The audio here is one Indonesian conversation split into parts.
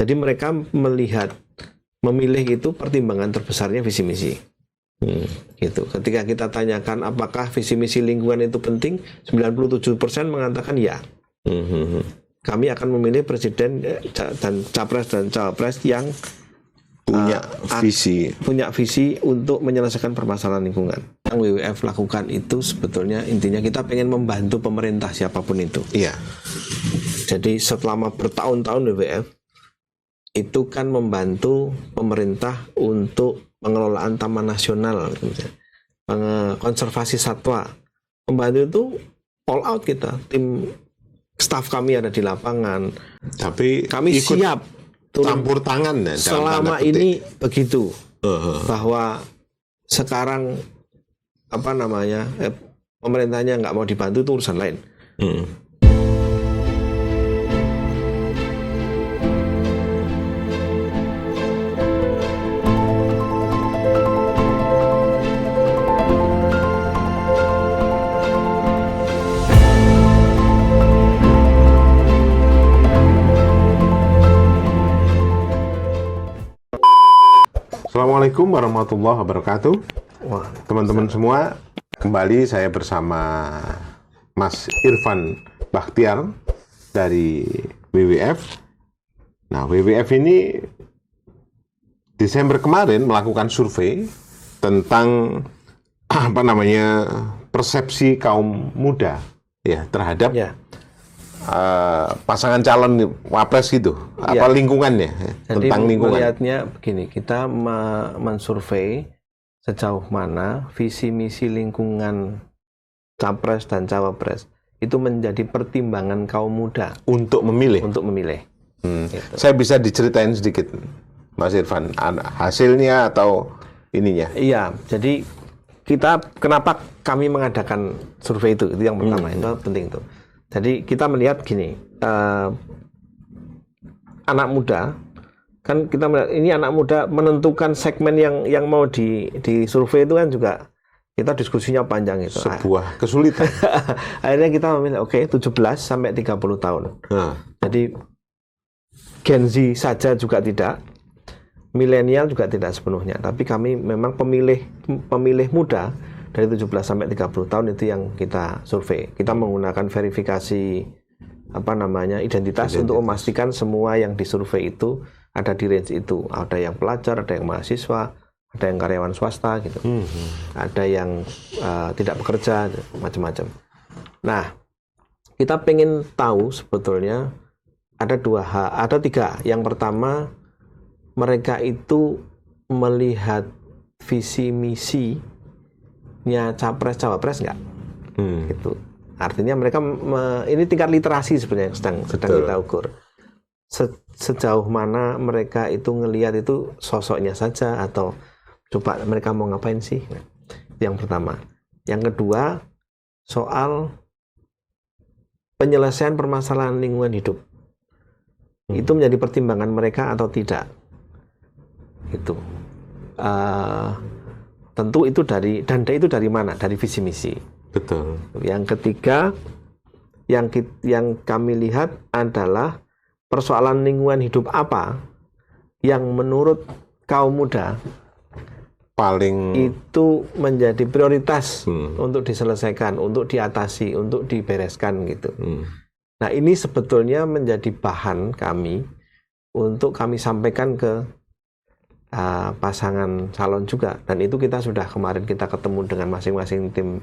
Jadi mereka memilih itu pertimbangan terbesarnya visi misi. Gitu. Ketika kita tanyakan apakah visi misi lingkungan itu penting, 97% mengatakan ya. Kami akan memilih presiden dan capres dan cawapres yang punya visi untuk menyelesaikan permasalahan lingkungan. Yang WWF lakukan itu sebetulnya intinya kita pengen membantu pemerintah siapapun itu. Iya. Jadi selama bertahun-tahun WWF itu kan membantu pemerintah untuk pengelolaan taman nasional, konservasi satwa. Membantu itu all out kita, tim staf kami ada di lapangan. Tapi kami siap campur tangan ya, selama ini begitu. Bahwa sekarang pemerintahnya nggak mau dibantu itu urusan lain. Assalamualaikum warahmatullahi wabarakatuh. Teman-teman semua, kembali saya bersama Mas Irfan Bakhtiar dari WWF. Nah, WWF ini Desember kemarin melakukan survei tentang persepsi kaum muda ya terhadap pasangan calon wapres gitu, lingkungannya. Jadi tentang lingkungan. Melihatnya begini, kita mensurvei sejauh mana visi misi lingkungan capres dan cawapres itu menjadi pertimbangan kaum muda untuk memilih. Gitu. Saya bisa diceritain sedikit, Mas Irfan, hasilnya atau ininya? Iya, jadi kenapa kami mengadakan survei itu yang pertama, itu penting itu. Jadi kita melihat gini, anak muda, kan kita melihat ini anak muda menentukan segmen yang mau di survei itu kan juga kita diskusinya panjang itu. Sebuah kesulitan. Akhirnya kita memilih 17 sampai 30 tahun. Jadi Gen Z saja juga tidak, milenial juga tidak sepenuhnya, tapi kami memang pemilih muda dari 17 sampai 30 tahun itu yang kita survei. Kita menggunakan verifikasi identitas untuk memastikan semua yang disurvei itu ada di range itu. Ada yang pelajar, ada yang mahasiswa, ada yang karyawan swasta gitu. Ada yang tidak bekerja, macam-macam. Nah, kita pengen tahu sebetulnya ada tiga. Yang pertama, mereka itu melihat visi misinya capres cawapres nggak? Gitu. Artinya mereka ini tingkat literasi sebenarnya yang sedang kita ukur. Sejauh mana mereka itu ngelihat itu sosoknya saja atau coba mereka mau ngapain sih? Yang pertama. Yang kedua, soal penyelesaian permasalahan lingkungan hidup. Itu menjadi pertimbangan mereka atau tidak? Itu. Tentu itu dari mana? Dari visi misi. Betul. Yang ketiga, yang kami lihat adalah persoalan lingkungan hidup apa yang menurut kaum muda paling itu menjadi prioritas untuk diselesaikan, untuk diatasi, untuk dibereskan gitu. Nah, ini sebetulnya menjadi bahan kami untuk kami sampaikan ke pasangan calon juga, dan itu kita sudah kemarin kita ketemu dengan masing-masing tim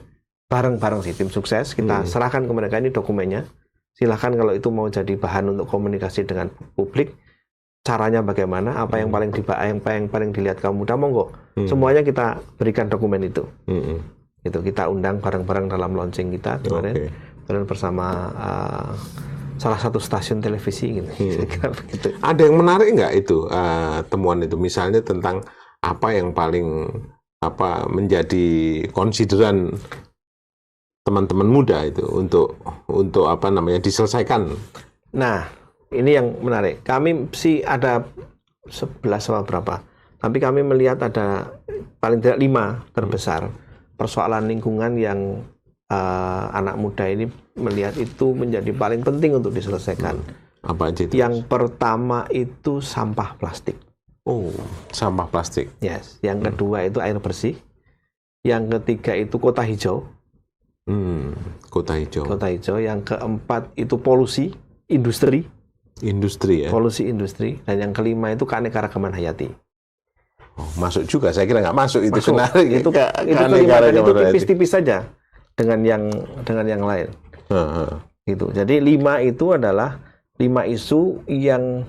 bareng-bareng sih, tim sukses, kita serahkan ke mereka ini dokumennya. Silahkan kalau itu mau jadi bahan untuk komunikasi dengan publik, caranya bagaimana, apa yang paling dilihat kaum muda, monggo. Semuanya kita berikan dokumen itu. Itu kita undang bareng-bareng dalam launching kita kemarin, dan bersama salah satu stasiun televisi gitu. Begitu. Ada yang menarik nggak itu temuan itu, misalnya tentang apa yang paling menjadi konsideran teman-teman muda itu untuk diselesaikan? Nah, ini yang menarik. Kami sih ada 11 sama berapa, tapi kami melihat ada paling tidak 5 terbesar persoalan lingkungan yang anak muda ini melihat itu menjadi paling penting untuk diselesaikan. Apa aja itu? Yang pertama itu sampah plastik. Oh, sampah plastik. Yes. Yang kedua itu air bersih. Yang ketiga itu kota hijau. Kota hijau. Kota hijau. Yang keempat itu polusi industri. Industri ya. Polusi industri. Dan yang kelima itu keanekaragaman hayati. Oh, masuk juga. Saya kira nggak masuk itu. Masuk. Itu kelima dan itu tipis-tipis saja dengan yang lain. Gitu. Jadi 5 itu adalah 5 isu yang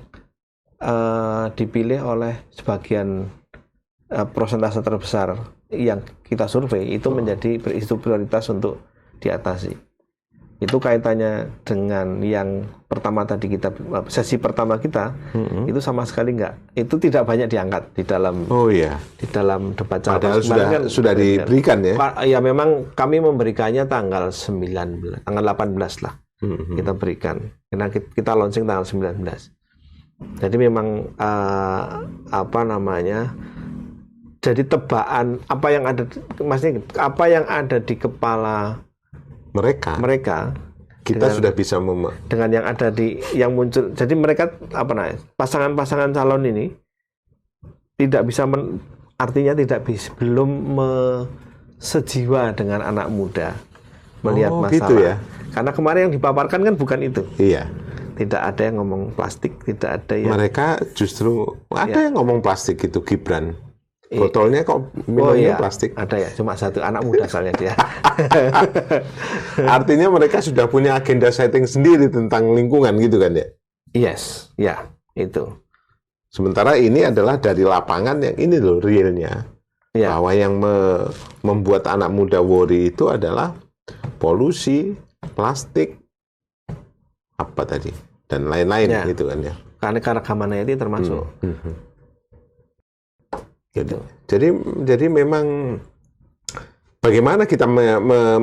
dipilih oleh sebagian persentase terbesar yang kita survei itu menjadi isu prioritas untuk diatasi. Itu kaitannya dengan yang pertama tadi kita, sesi pertama kita, itu sama sekali nggak. Itu tidak banyak diangkat di dalam di dalam debat Padahal cawapres. sudah diberikan ya? Ya memang kami memberikannya tanggal 18 lah. Kita berikan. Karena kita launching tanggal 19. Jadi memang jadi tebaan apa yang ada, maksudnya apa yang ada di kepala mereka kita dengan, sudah bisa dengan yang ada yang muncul. Jadi mereka pasangan-pasangan calon ini tidak bisa artinya belum sejiwa dengan anak muda melihat masalah. Gitu ya? Karena kemarin yang dipaparkan kan bukan itu. Iya. Tidak ada yang ngomong plastik, tidak ada yang... Mereka justru ada yang ngomong plastik itu, Gibran. Botolnya kok minumnya plastik? Ada ya, cuma satu, anak muda soalnya dia. Artinya mereka sudah punya agenda setting sendiri tentang lingkungan gitu kan ya? Yes, ya, itu. Sementara ini adalah dari lapangan yang ini loh realnya. Ya. Bahwa yang membuat anak muda worry itu adalah polusi, plastik, apa tadi, dan lain-lain gitu kan ya. Keanekaragaman hayati termasuk. Jadi memang bagaimana kita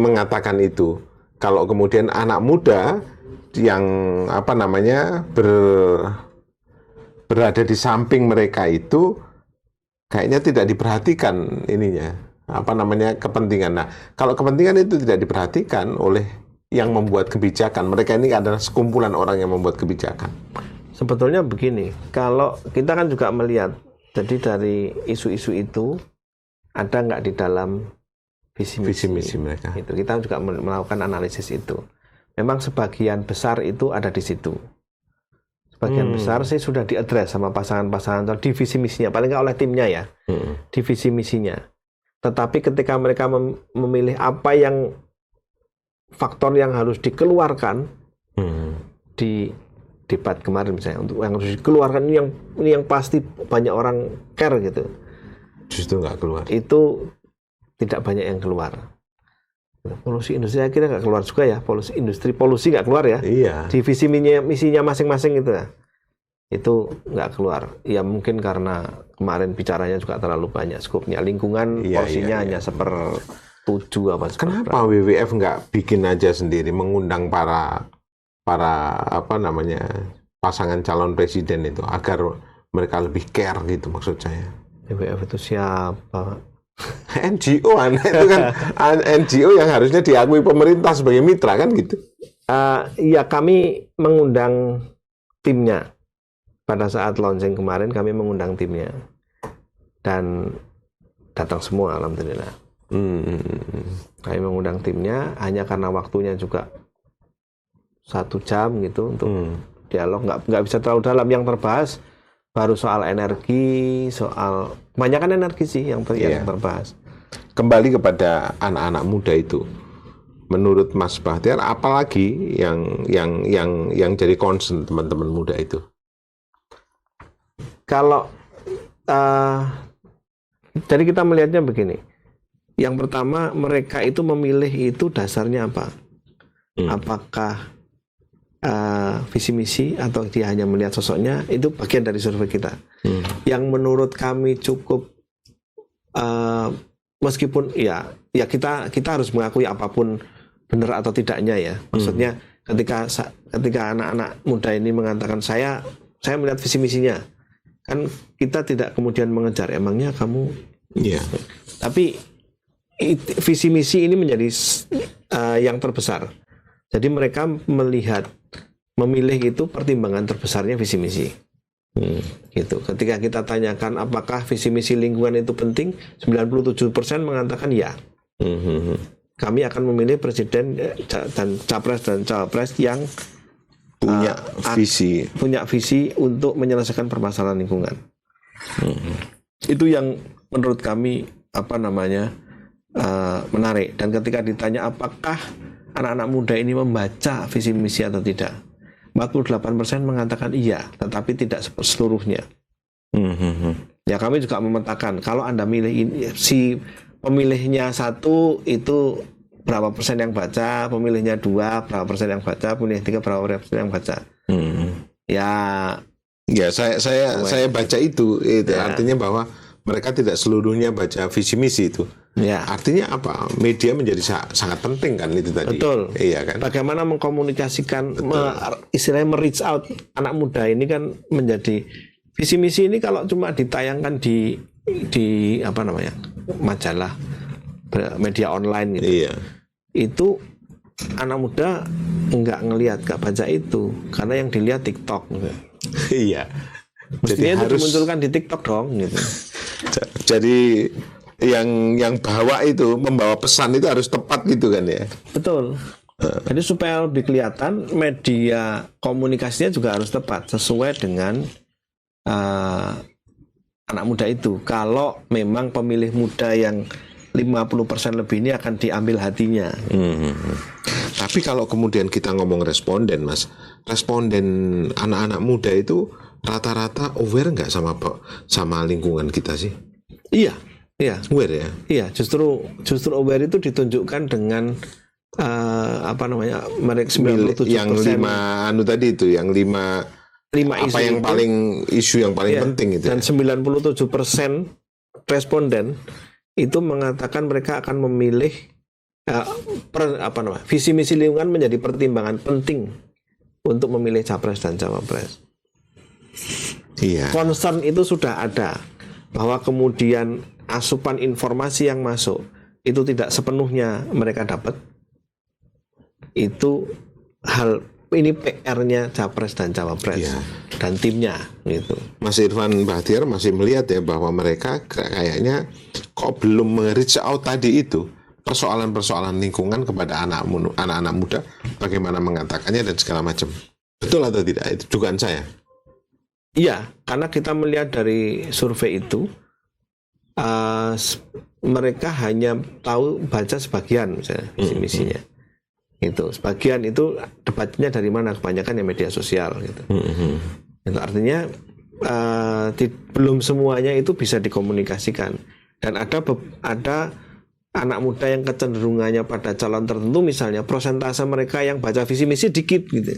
mengatakan itu kalau kemudian anak muda yang berada di samping mereka itu kayaknya tidak diperhatikan kepentingan. Nah, kalau kepentingan itu tidak diperhatikan oleh yang membuat kebijakan, mereka ini adalah sekumpulan orang yang membuat kebijakan. Sebetulnya begini, kalau kita kan juga melihat, jadi dari isu-isu itu ada nggak di dalam visi misi mereka? Itu kita juga melakukan analisis itu. Memang sebagian besar itu ada di situ. Sebagian besar sih sudah diadres sama pasangan-pasangan di visi misinya, paling nggak oleh timnya ya, di visi misinya. Tetapi ketika mereka memilih apa yang faktor yang harus dikeluarkan di debat kemarin misalnya, untuk yang harus dikeluarkan ini yang pasti banyak orang care gitu. Justru nggak keluar. Itu tidak banyak yang keluar. Polusi industri akhirnya nggak keluar juga ya. Polusi nggak keluar ya. Iya. Di visi misinya masing-masing itu ya. Itu nggak keluar. Ya mungkin karena kemarin bicaranya juga terlalu banyak skopnya. Lingkungan porsinya hanya 1/7 apa. Kenapa WWF nggak bikin aja sendiri, mengundang para pasangan calon presiden itu agar mereka lebih care gitu maksud saya. WWF itu siapa? NGO itu kan NGO yang harusnya diakui pemerintah sebagai mitra kan gitu. Ya kami mengundang timnya pada saat launching kemarin, kami mengundang timnya dan datang semua alhamdulillah. Kami mengundang timnya hanya karena waktunya juga 1 jam gitu untuk dialog, nggak bisa terlalu dalam. Yang terbahas baru soal energi, soal kebanyakan energi sih yang terbahas. Kembali kepada anak-anak muda itu, menurut Mas Bahtiar, apalagi yang jadi concern teman-teman muda itu? Kalau jadi kita melihatnya begini, yang pertama mereka itu memilih itu dasarnya apa? Apakah visi misi atau dia hanya melihat sosoknya? Itu bagian dari survei kita. Yang menurut kami cukup meskipun ya kita harus mengakui apapun benar atau tidaknya ya. Maksudnya ketika anak-anak muda ini mengatakan saya melihat visi misinya, kan kita tidak kemudian mengejar emangnya kamu. Tapi visi misi ini menjadi yang terbesar. Jadi mereka melihat memilih itu pertimbangan terbesarnya visi misi. Gitu. Ketika kita tanyakan apakah visi misi lingkungan itu penting, 97% mengatakan ya. Kami akan memilih presiden dan capres dan cawapres yang punya visi untuk menyelesaikan permasalahan lingkungan. Itu yang menurut kami menarik. Dan ketika ditanya apakah anak-anak muda ini membaca visi misi atau tidak, 48% mengatakan iya, tetapi tidak seluruhnya. Ya, kami juga memetakan kalau Anda milih ini, si pemilihnya 1 itu berapa persen yang baca, pemilihnya 2 berapa persen yang baca, pemilih 3 berapa persen yang baca. Ya, saya baca itu ya. Artinya bahwa mereka tidak seluruhnya baca visi misi itu. Ya. Artinya apa? Media menjadi sangat penting kan itu tadi. Betul. Iya kan. Bagaimana mengkomunikasikan, istilahnya reach out anak muda ini kan menjadi visi misi ini kalau cuma ditayangkan di majalah, media online gitu. Iya. Itu anak muda nggak ngelihat, nggak baca itu karena yang dilihat TikTok. Iya. Mestinya itu dimunculkan di TikTok dong gitu. Jadi yang membawa pesan itu harus tepat gitu kan ya. Betul. Jadi supaya lebih kelihatan, media komunikasinya juga harus tepat sesuai dengan anak muda itu. Kalau memang pemilih muda yang 50% lebih ini akan diambil hatinya. Tapi kalau kemudian kita ngomong responden, Mas, responden anak-anak muda itu rata-rata aware nggak sama lingkungan kita sih? Iya. Aware ya? Iya, justru aware itu ditunjukkan dengan mereka 97% yang 5 tadi itu, yang 5 apa yang itu, isu yang paling penting itu. Dan 97% responden itu mengatakan mereka akan memilih visi misi lingkungan menjadi pertimbangan penting untuk memilih capres dan cawapres. Iya. Concern itu sudah ada, bahwa kemudian asupan informasi yang masuk itu tidak sepenuhnya mereka dapat. Itu ini PR-nya capres dan cawapres dan timnya gitu. Mas Irfan Bahtiar masih melihat ya bahwa mereka kayaknya kok belum reach out tadi itu, persoalan-persoalan lingkungan kepada anak-anak muda, bagaimana mengatakannya dan segala macam. Betul atau tidak? Itu dugaan saya. Iya, karena kita melihat dari survei itu, mereka hanya baca sebagian misalnya misinya. Itu sebagian itu debatnya dari mana, kebanyakan ya media sosial gitu. Itu artinya belum semuanya itu bisa dikomunikasikan, dan ada anak muda yang kecenderungannya pada calon tertentu, misalnya persentase mereka yang baca visi misi dikit gitu.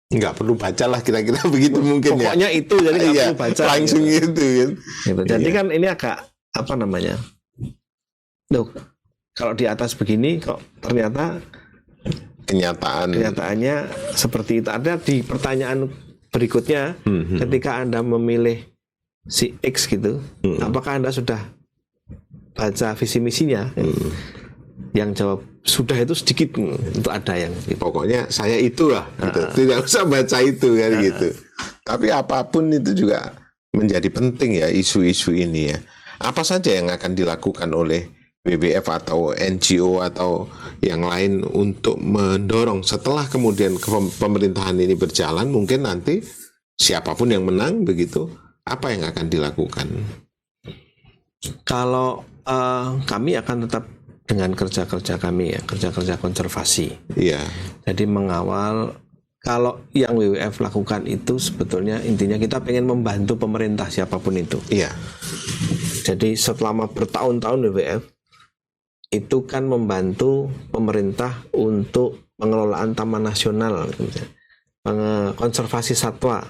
Nggak perlu baca lah, kira-kira begitu mungkin. Pokoknya ya. Itu jadi nggak perlu baca langsung gitu. Jadi kan ini agak loh, kalau di atas begini kok ternyata kenyataannya seperti itu. Ada di pertanyaan berikutnya, ketika Anda memilih si X gitu, apakah Anda sudah baca visi misinya? Yang jawab sudah itu sedikit, untuk ada yang gitu. Pokoknya saya itulah gitu. Tidak usah baca itu kan gitu. Tapi apapun itu juga menjadi penting ya, isu-isu ini ya. Apa saja yang akan dilakukan oleh WWF atau NGO atau yang lain untuk mendorong setelah kemudian pemerintahan ini berjalan, mungkin nanti siapapun yang menang begitu, apa yang akan dilakukan? Kalau kami akan tetap dengan kerja-kerja kami ya, kerja-kerja konservasi. Iya. Jadi mengawal, kalau yang WWF lakukan itu sebetulnya intinya kita pengen membantu pemerintah siapapun itu. Iya. Jadi selama bertahun-tahun WWF itu kan membantu pemerintah untuk pengelolaan taman nasional, konservasi satwa.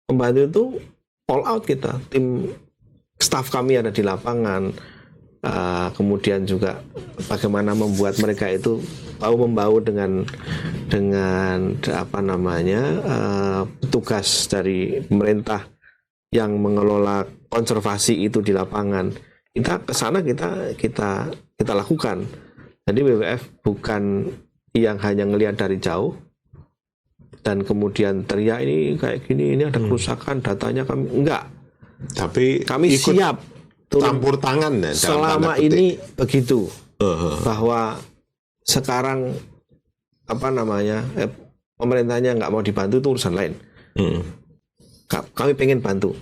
Membantu itu all out kita, tim staf kami ada di lapangan. Kemudian juga bagaimana membuat mereka itu bahu-membahu dengan tugas dari pemerintah yang mengelola konservasi itu di lapangan. Kita ke sana kita lakukan. Jadi WWF bukan yang hanya ngelihat dari jauh, dan kemudian teriak ini kayak gini, ini ada kerusakan datanya kami enggak. Tapi Kami ikut siap turun campur tangan ya, dalam selama tanda petik. ini begitu. Bahwa sekarang pemerintahnya nggak mau dibantu itu urusan lain. Kami pengen bantu.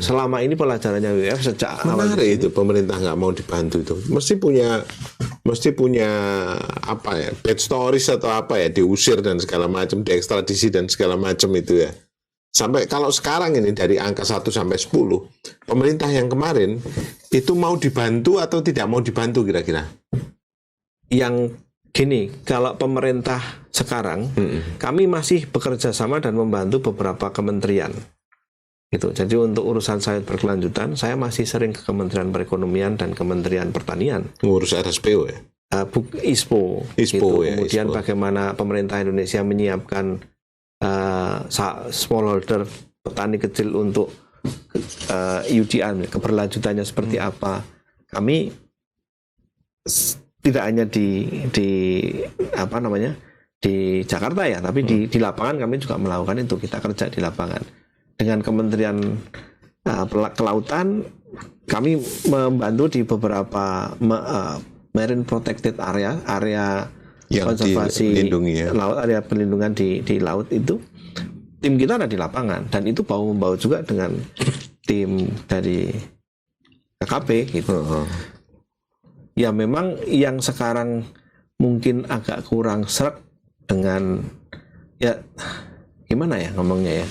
Selama ini pelajarannya WWF sejak awal Menarik itu pemerintah nggak mau dibantu itu. Mesti punya apa ya, bad stories atau apa ya, diusir dan segala macam, diekstradisi dan segala macam itu ya. Sampai kalau sekarang ini dari angka 1 sampai 10, pemerintah yang kemarin itu mau dibantu atau tidak mau dibantu kira-kira? Yang gini, kalau pemerintah sekarang, kami masih bekerja sama dan membantu beberapa kementerian. Gitu. Jadi untuk urusan sawit berkelanjutan, saya masih sering ke Kementerian Perekonomian dan Kementerian Pertanian. Ngurus RSPO ya? ISPO. ISPO gitu. ya. Kemudian ISPO. bagaimana pemerintah Indonesia menyiapkan smallholder petani kecil untuk UDA, keberlanjutannya seperti apa. Kami tidak hanya di Jakarta ya, tapi di lapangan kami juga melakukan itu. Kita kerja di lapangan. Dengan Kementerian Kelautan, kami membantu di beberapa marine protected area Yang konservasi dilindungi ya. laut, area perlindungan di laut itu. Tim kita ada di lapangan dan itu membawa juga dengan tim dari KKP gitu. Ya memang yang sekarang mungkin agak kurang sreg dengan ya gimana ya ngomongnya ya.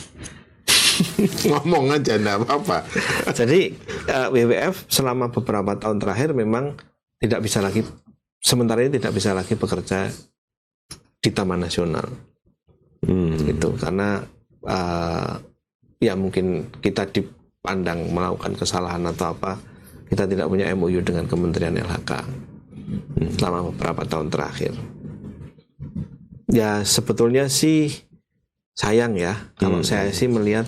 Ngomong aja enggak apa-apa. Jadi WWF selama beberapa tahun terakhir memang tidak bisa lagi, sementara ini tidak bisa lagi bekerja di Taman Nasional. Gitu, karena ya mungkin kita dipandang melakukan kesalahan atau apa, kita tidak punya MOU dengan Kementerian LHK selama beberapa tahun terakhir. Ya sebetulnya sih sayang ya, kalau saya sih melihat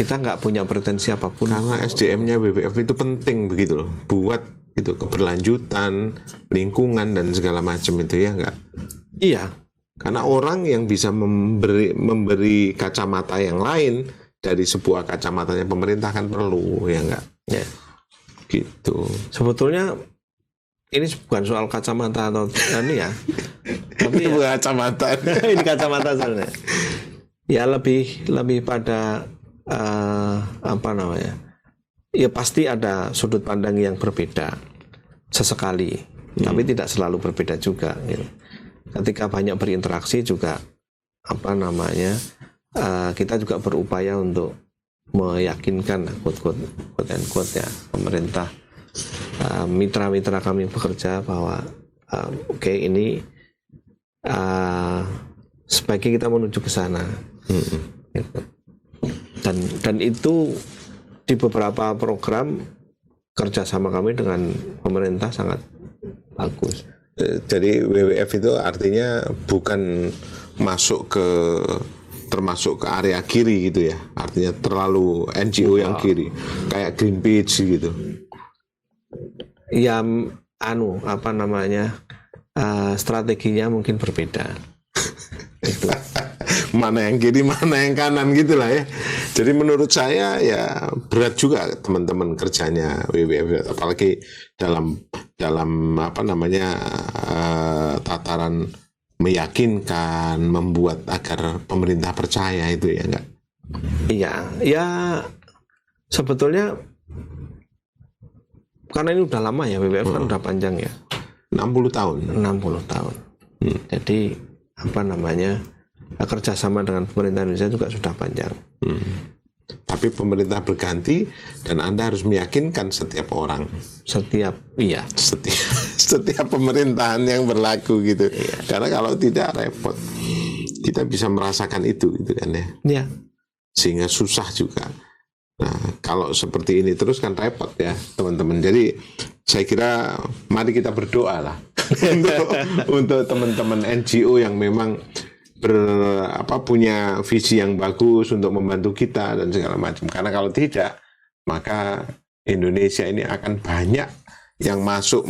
kita nggak punya pretensi apapun. Karena SDM-nya WWF itu penting begitu loh, buat itu keberlanjutan, lingkungan dan segala macam itu ya enggak? Iya. Karena orang yang bisa memberi kacamata yang lain dari sebuah kacamatanya pemerintah kan perlu ya enggak? Ya. Gitu. Sebetulnya ini bukan soal kacamata atau ini ya. Tapi Ini bukan kacamata. ini kacamata sebenarnya. Ya lebih pada ya pasti ada sudut pandang yang berbeda sesekali, tapi tidak selalu berbeda juga. Gitu. Ketika banyak berinteraksi juga kita juga berupaya untuk meyakinkan quote and quote ya pemerintah, mitra-mitra kami bekerja bahwa oke, ini sebaiknya kita menuju ke sana. Gitu. Dan itu di beberapa program kerjasama kami dengan pemerintah sangat bagus. Jadi WWF itu artinya bukan termasuk ke area kiri gitu ya, artinya terlalu NGO yang kiri kayak Greenpeace gitu. Ya strateginya mungkin berbeda. Itu. Mana yang kiri, mana yang kanan gitulah ya. Jadi menurut saya ya berat juga teman-teman kerjanya WWF, apalagi dalam tataran meyakinkan, membuat agar pemerintah percaya itu ya enggak? Iya, ya sebetulnya karena ini udah lama ya, WWF kan udah panjang ya. 60 tahun. 60 tahun. Jadi kerjasama dengan pemerintah Indonesia juga sudah panjang. Tapi pemerintah berganti dan Anda harus meyakinkan setiap orang. Setiap pemerintahan yang berlaku gitu. Iya. Karena kalau tidak repot. Kita bisa merasakan itu gitu kan ya. Iya. Sehingga susah juga. Nah, kalau seperti ini terus kan repot ya, teman-teman. Jadi saya kira mari kita berdoa lah untuk teman-teman NGO yang memang punya visi yang bagus untuk membantu kita dan segala macam. Karena kalau tidak, maka Indonesia ini akan banyak yang masuk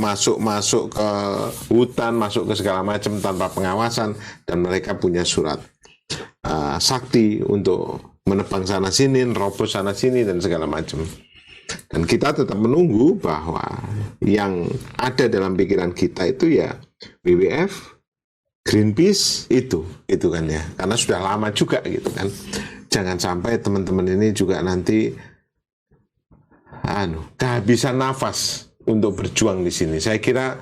ke hutan, masuk ke segala macam tanpa pengawasan, dan mereka punya surat sakti untuk menebang sana sini, nerobos sana sini dan segala macam. Dan kita tetap menunggu bahwa yang ada dalam pikiran kita itu ya WWF, Greenpeace itu kan ya. Karena sudah lama juga gitu kan. Jangan sampai teman-teman ini juga nanti kehabisan nafas untuk berjuang di sini. Saya kira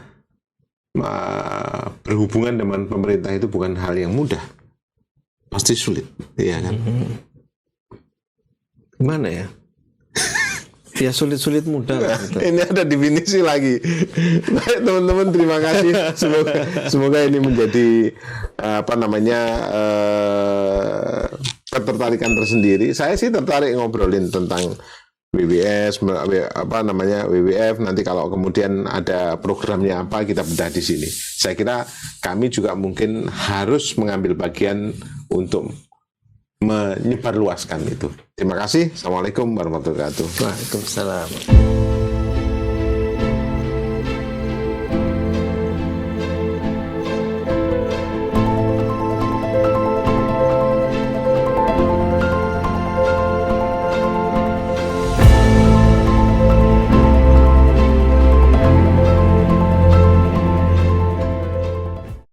berhubungan dengan pemerintah itu bukan hal yang mudah. Pasti sulit, iya kan? Gimana ya? Ya sulit-sulit mudah. Gitu. Ini ada definisi lagi. Baik teman-teman, terima kasih. Semoga ini menjadi ketertarikan tersendiri. Saya sih tertarik ngobrolin tentang WWF, WWF. Nanti kalau kemudian ada programnya apa, kita bedah di sini. Saya kira kami juga mungkin harus mengambil bagian untuk menyebarluaskan itu. Terima kasih. Assalamualaikum warahmatullahi wabarakatuh. Waalaikumsalam.